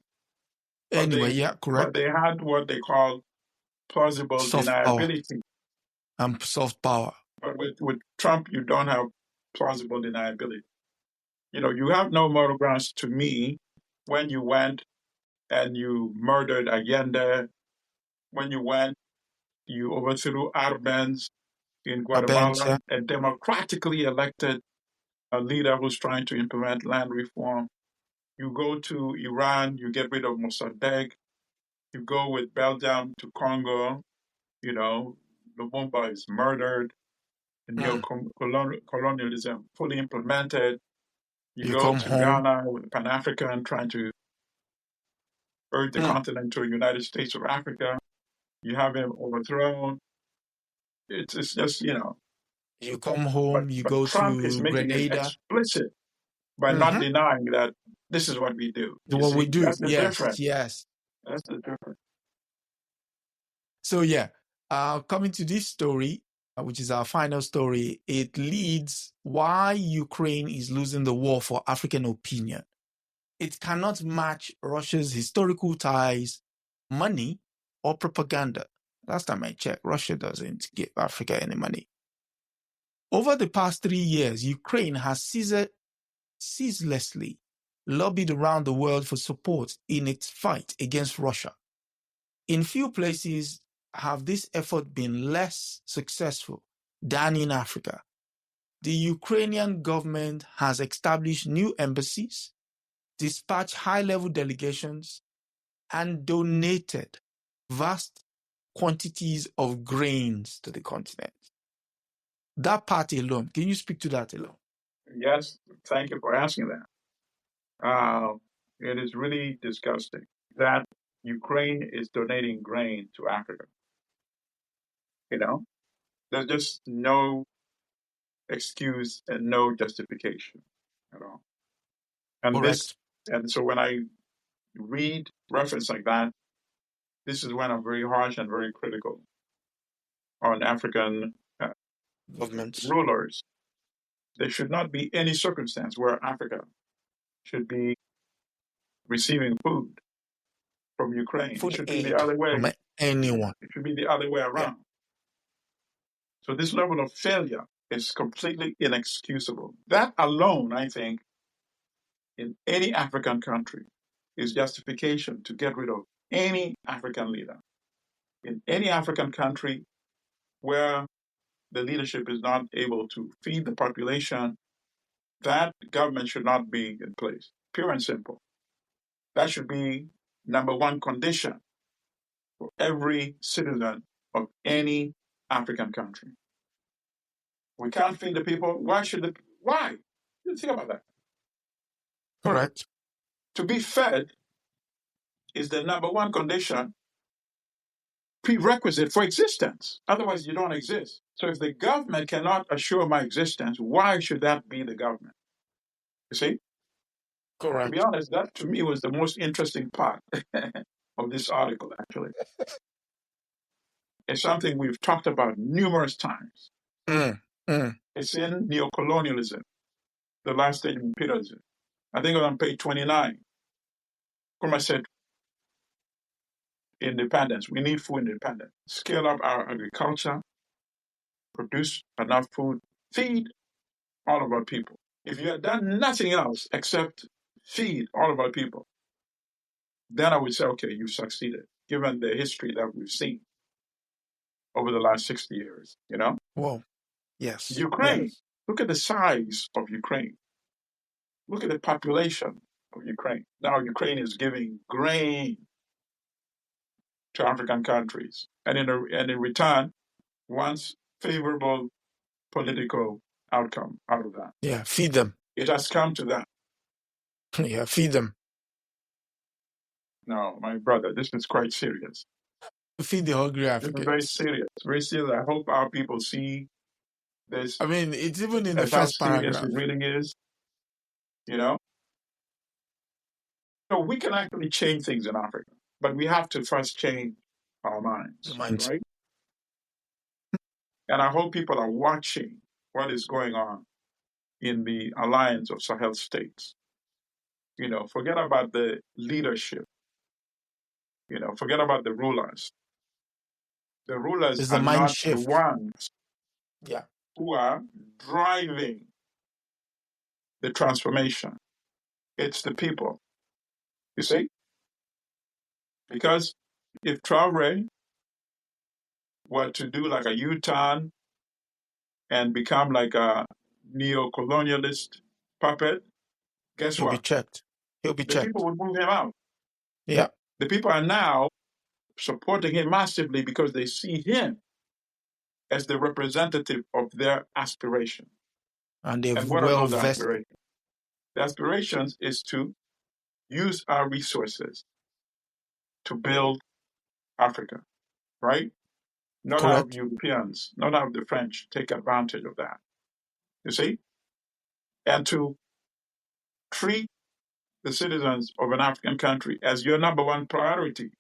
Correct. But they had what they call plausible deniability. Soft power. But with Trump, you don't have plausible deniability. You have no moral grounds to me when you went and you murdered Allende, when you went, you overthrew Arbenz in Guatemala, a democratically elected leader who's trying to implement land reform. You go to Iran, you get rid of Mossadegh. You go with Belgium to Congo, Lumumba is murdered. Neo-colonialism fully implemented. You go to Ghana with Pan-African trying to urge the continent to a United States of Africa. You have him overthrown. It's just, You come home, you go Trump to is making Grenada. it explicit by not denying that this is what we do. We do. That's the difference. Yes. That's the difference. So, coming to this story, which is our final story, it leads why Ukraine is losing the war for African opinion. It cannot match Russia's historical ties, money, or propaganda. Last time I checked, Russia doesn't give Africa any money. Over the past 3 years, Ukraine has ceaselessly lobbied around the world for support in its fight against Russia. In few places have this effort been less successful than in Africa. The Ukrainian government has established new embassies, dispatched high-level delegations, and donated vast quantities of grains to the continent. That part alone, can you speak to that alone? Yes, thank you for asking that. It is really disgusting that Ukraine is donating grain to Africa. There's just no excuse and no justification at all. And so when I read reference like that, this is when I'm very harsh and very critical on African governments, rulers. There should not be any circumstance where Africa should be receiving food from Ukraine. It should be the other way. From anyone. It should be the other way around. So this level of failure is completely inexcusable. That alone, I think, in any African country is justification to get rid of any African leader. In any African country where the leadership is not able to feed the population, that government should not be in place. Pure and simple. That should be number one condition for every citizen of any African country. We can't feed the people. Why? You think about that. Correct. To be fed is the number one condition, prerequisite for existence. Otherwise, you don't exist. So if the government cannot assure my existence, why should that be the government? You see? Correct. To be honest, that to me was the most interesting part of this article, actually. It's something we've talked about numerous times. It's in neocolonialism, the last stage of Peterson. I think it was on page 29. Kuma said, independence. We need food independence. Scale up our agriculture, produce enough food, feed all of our people. If you had done nothing else except feed all of our people, then I would say, okay, you've succeeded, given the history that we've seen over the last 60 years, you know? Whoa. Yes. Ukraine, Yes. look at the size of Ukraine. Look at the population of Ukraine. Now Ukraine is giving grain to African countries. And in return, wants favorable political outcome out of that. Yeah, feed them. It has come to that. Yeah, feed them. No, my brother, this is quite serious. Feed the hungry This is Africans. very serious. Very serious. I hope our people see this. I mean, it's even in the That's how first serious paragraph. the reading is. You know? So we can actually change things in Africa, but we have to first change our minds, right? And I hope people are watching what is going on in the alliance of Sahel states. You know, forget about the leadership. You know, forget about the rulers. The rulers It's are the mind not shift. the ones Yeah. who are driving the transformation. It's the people. You see? Because if Traore were to do like a U-turn and become like a neo-colonialist puppet, guess He'll be what? checked. He'll be The checked. people would move him out. Yeah. The people are now supporting him massively because they see him as the representative of their aspiration. And they've And what are well those vested. aspirations? The aspirations is to use our resources to build Africa, right? Not have Correct. Europeans, not have the French take advantage of that. You see? And to treat the citizens of an African country as your number one priority,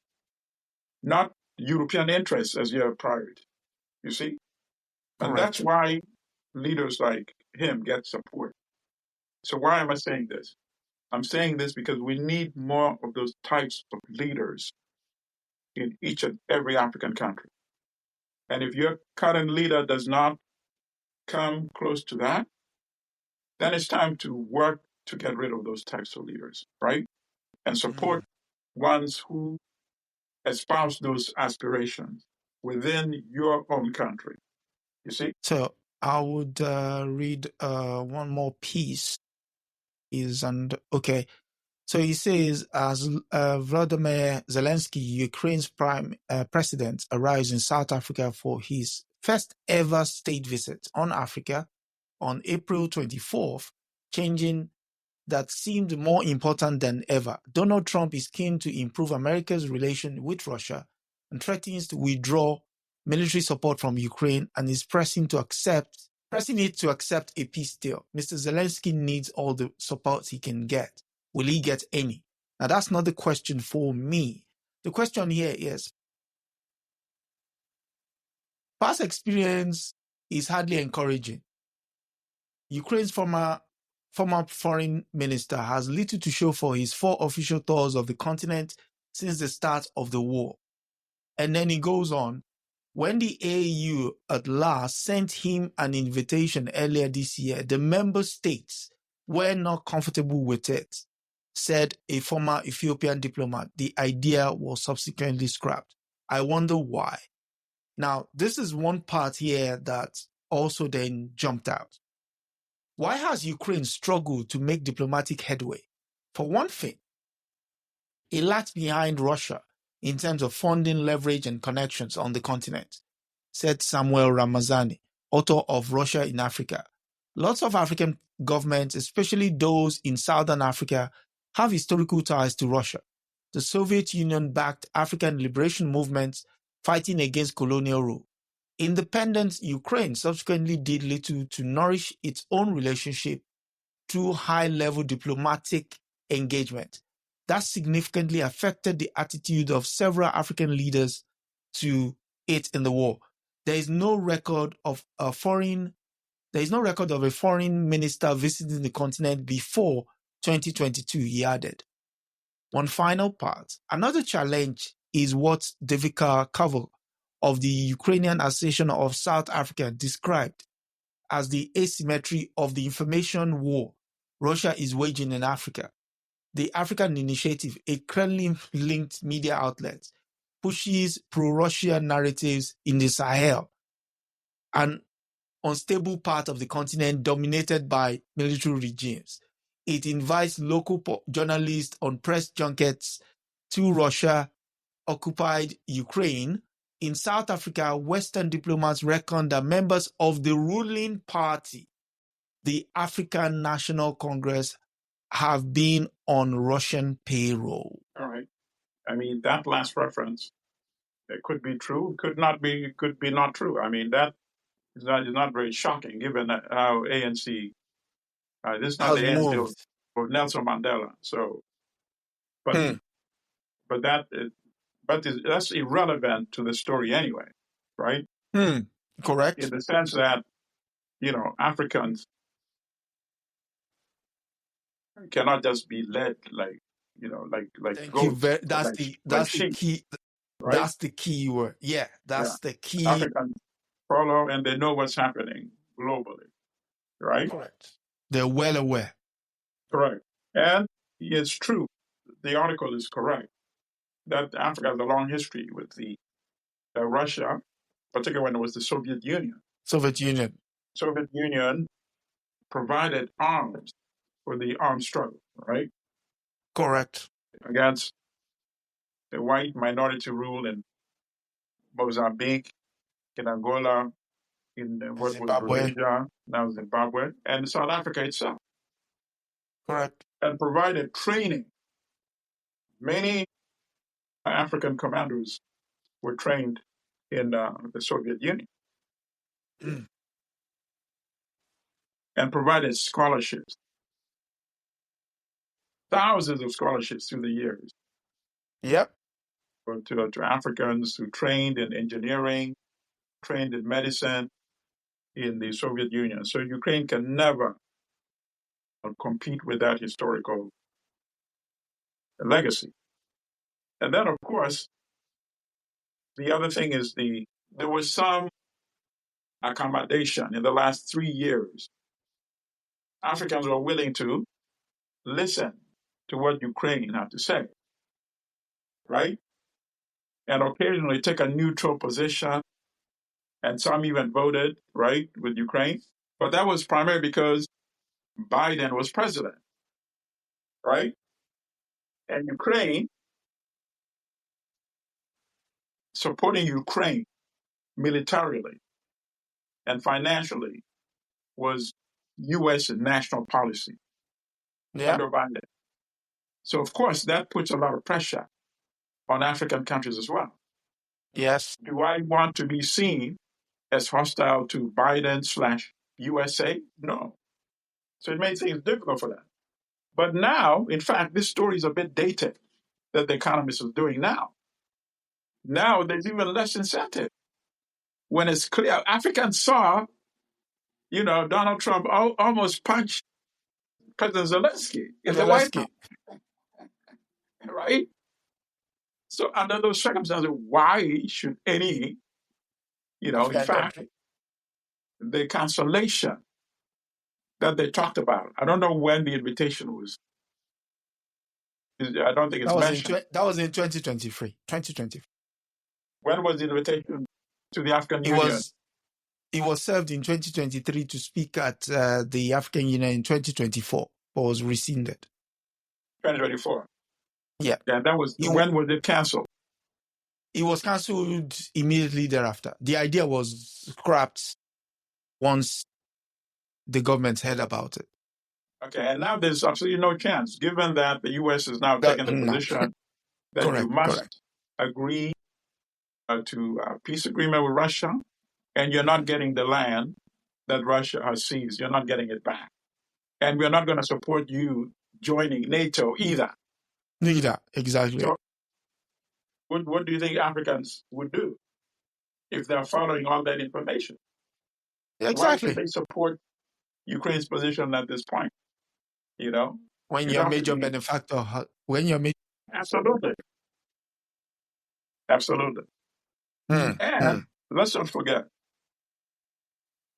not European interests as your priority. You see? And that's Correct. why leaders like him get support. So why am I saying this? I'm saying this because we need more of those types of leaders in each and every African country. And if your current leader does not come close to that, then it's time to work to get rid of those types of leaders, right? And support ones who espouse those aspirations within your own country. You see? So I would read one more piece. Okay. So he says, as Vladimir Zelensky, Ukraine's president, arrives in South Africa for his first ever state visit on Africa on April 24th, changing that seemed more important than ever. Donald Trump is keen to improve America's relation with Russia and threatens to withdraw military support from Ukraine and is pressing it to accept a peace deal. Mr. Zelensky needs all the support he can get. Will he get any? Now, that's not the question for me. The question here is, past experience is hardly encouraging. Ukraine's former foreign minister has little to show for his 4 official tours of the continent since the start of the war. And then he goes on, When the AU at last sent him an invitation earlier this year, the member states were not comfortable with it, said a former Ethiopian diplomat. The idea was subsequently scrapped. I wonder why. Now, this is one part here that also then jumped out. Why has Ukraine struggled to make diplomatic headway? For one thing, it lags behind Russia in terms of funding, leverage, and connections on the continent, said Samuel Ramazani, author of Russia in Africa. Lots of African governments, especially those in Southern Africa, have historical ties to Russia. The Soviet Union backed African liberation movements fighting against colonial rule. Independent Ukraine subsequently did little to nourish its own relationship through high-level diplomatic engagement. That significantly affected the attitude of several African leaders to it in the war. There is no record of a foreign minister visiting the continent before 2022, he added. One final part. Another challenge is what Devika Kaval of the Ukrainian Association of South Africa described as the asymmetry of the information war Russia is waging in Africa. The African Initiative, a Kremlin-linked media outlet, pushes pro-Russian narratives in the Sahel, an unstable part of the continent dominated by military regimes. It invites local journalists on press junkets to Russia-occupied Ukraine. In South Africa, Western diplomats reckon that members of the ruling party, the African National Congress, have been on Russian payroll. All right. I mean, that last reference, it could be true, could be not true. I mean, that is not very shocking given how ANC, this is not Has the ANC moved. of Nelson Mandela. So, but that's irrelevant to the story anyway, right? Correct. In the sense that, Africans cannot just be led like goats. That's the sheep, key. right? That's the key word. Yeah, that's the key. Africans follow and they know what's happening globally, right? Correct. They're well aware. Correct. And it's true. The article is correct that Africa has a long history with the Russia, particularly when it was the Soviet Union. Soviet Union provided arms for the armed struggle, right? Correct. Against the white minority rule in Mozambique, in Angola, in what Zimbabwe. was Rhodesia, now Zimbabwe, and South Africa itself. Correct. And provided training. Many African commanders were trained in the Soviet Union. And provided scholarships. Thousands of scholarships through the years. Yep. To Africans who trained in engineering, trained in medicine in the Soviet Union. So Ukraine can never compete with that historical legacy. And then, of course, the other thing is there was some accommodation in the last 3 years. Africans were willing to listen to what Ukraine had to say, right? And occasionally take a neutral position, and some even voted, right, with Ukraine. But that was primarily because Biden was president, right? And Ukraine, supporting Ukraine militarily and financially was U.S. national policy under Biden. So, of course, that puts a lot of pressure on African countries as well. Yes. Do I want to be seen as hostile to Biden/USA? No. So it made things difficult for them. But now, in fact, this story is a bit dated that The Economist is doing now. Now there's even less incentive. When it's clear, Africans saw, Donald Trump almost punch President Zelensky in the White House. Right? So under those circumstances, why should any in fact, the cancellation that they talked about, I don't know when the invitation was. I don't think it's mentioned. That was in 2023. 2023. When was the invitation to the African Union? It was served in 2023 to speak at the African Union in 2024, but was rescinded. 2024. Yeah. And that was when was it cancelled? It was cancelled immediately thereafter. The idea was scrapped once the government heard about it. Okay, and now there's absolutely no chance, given that the U.S. is now taking the position that you must agree to a peace agreement with Russia, and you're not getting the land that Russia has seized. You're not getting it back. And we're not going to support you joining NATO either. Neither, exactly. So what do you think Africans would do if they're following all that information? Exactly. Why should they support Ukraine's position at this point? When your major benefactor, Absolutely. And let's not forget,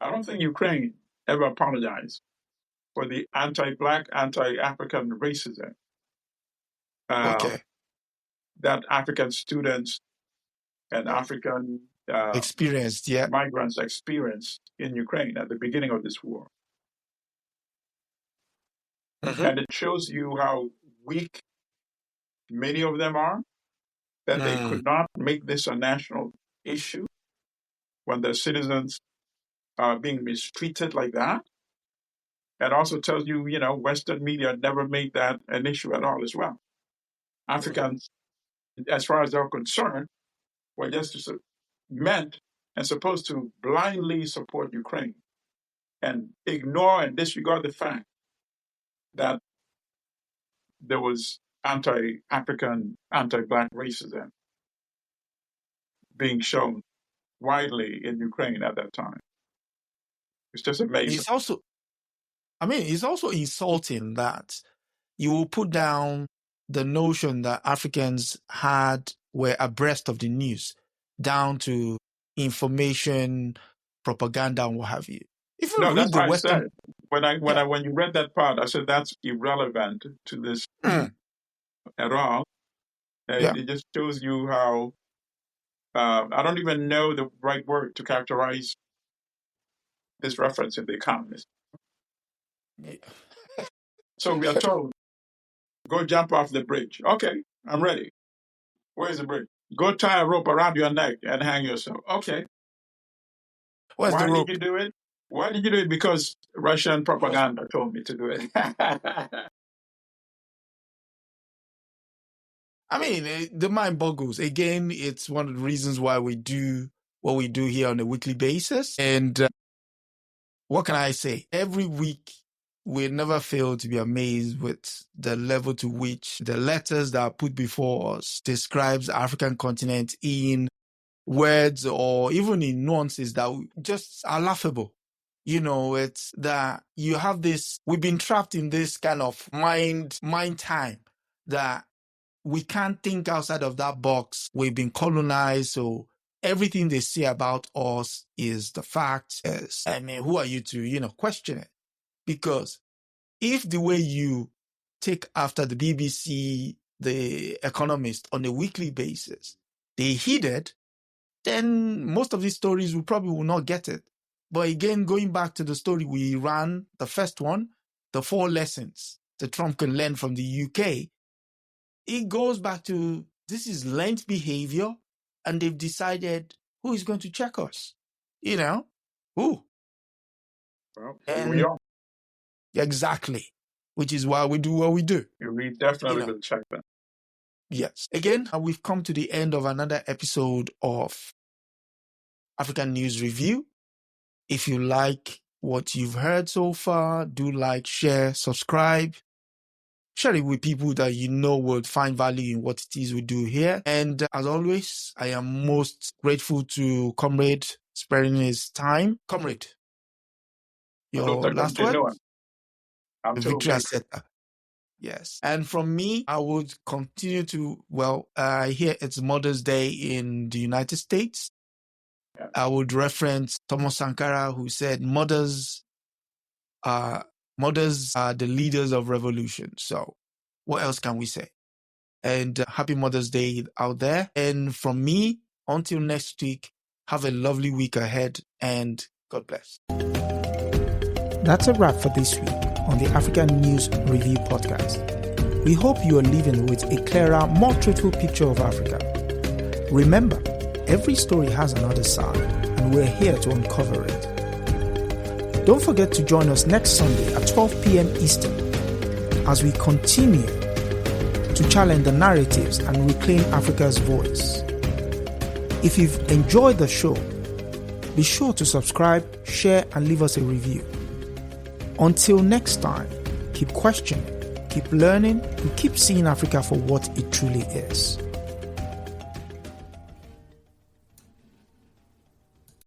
I don't think Ukraine ever apologized for the anti-Black, anti-African racism that African students and African migrants experienced in Ukraine at the beginning of this war. And it shows you how weak many of them are, that they could not make this a national issue when their citizens are being mistreated like that. And also tells you, Western media never made that an issue at all as well. Africans, as far as they're concerned, were just meant and supposed to blindly support Ukraine and ignore and disregard the fact that there was anti-African, anti-Black racism being shown widely in Ukraine at that time. It's just amazing. It's also insulting that you will put down the notion that Africans were abreast of the news, down to information, propaganda, and what have you. If you read the Western, when you read that part, I said that's irrelevant to this at all. It just shows you how I don't even know the right word to characterize this reference in The Economist. So we are told, go jump off the bridge. Okay, I'm ready. Where's the bridge? Go tie a rope around your neck and hang yourself. Okay. Why did you do it? Why did you do it? Because Russian propaganda told me to do it. The mind boggles. Again, it's one of the reasons why we do what we do here on a weekly basis. And what can I say? Every week, we never fail to be amazed with the level to which the letters that are put before us describes the African continent in words or even in nuances that just are laughable. It's that you have this, we've been trapped in this kind of mind time that we can't think outside of that box. We've been colonized, so everything they say about us is the fact. Who are you to, question it? Because if the way you take after the BBC, the Economist on a weekly basis, they heed it, then most of these stories we probably will not get it. But again, going back to the story we ran, the first one, the 4 lessons that Trump can learn from the UK, it goes back to this is learned behavior, and they've decided who is going to check us. Who? Well, we are. Exactly. Which is why we do what we do. We definitely will check that. Yes. Again, we've come to the end of another episode of African News Review. If you like what you've heard so far, do like, share, subscribe. Share it with people that would find value in what it is we do here. And as always, I am most grateful to Comrade sparing his time. Comrade, your last word? Victory Aseta. Yes. And from me, I would continue to, here it's Mother's Day in the United States. Yeah. I would reference Thomas Sankara, who said mothers are the leaders of revolution. So what else can we say? And happy Mother's Day out there. And from me, until next week, have a lovely week ahead and God bless. That's a wrap for this week on the African News Review podcast. We hope you are leaving with a clearer, more truthful picture of Africa. Remember, every story has another side, and we're here to uncover it. Don't forget to join us next Sunday at 12 p.m. Eastern as we continue to challenge the narratives and reclaim Africa's voice. If you've enjoyed the show, be sure to subscribe, share, and leave us a review. Until next time, keep questioning, keep learning, and keep seeing Africa for what it truly is.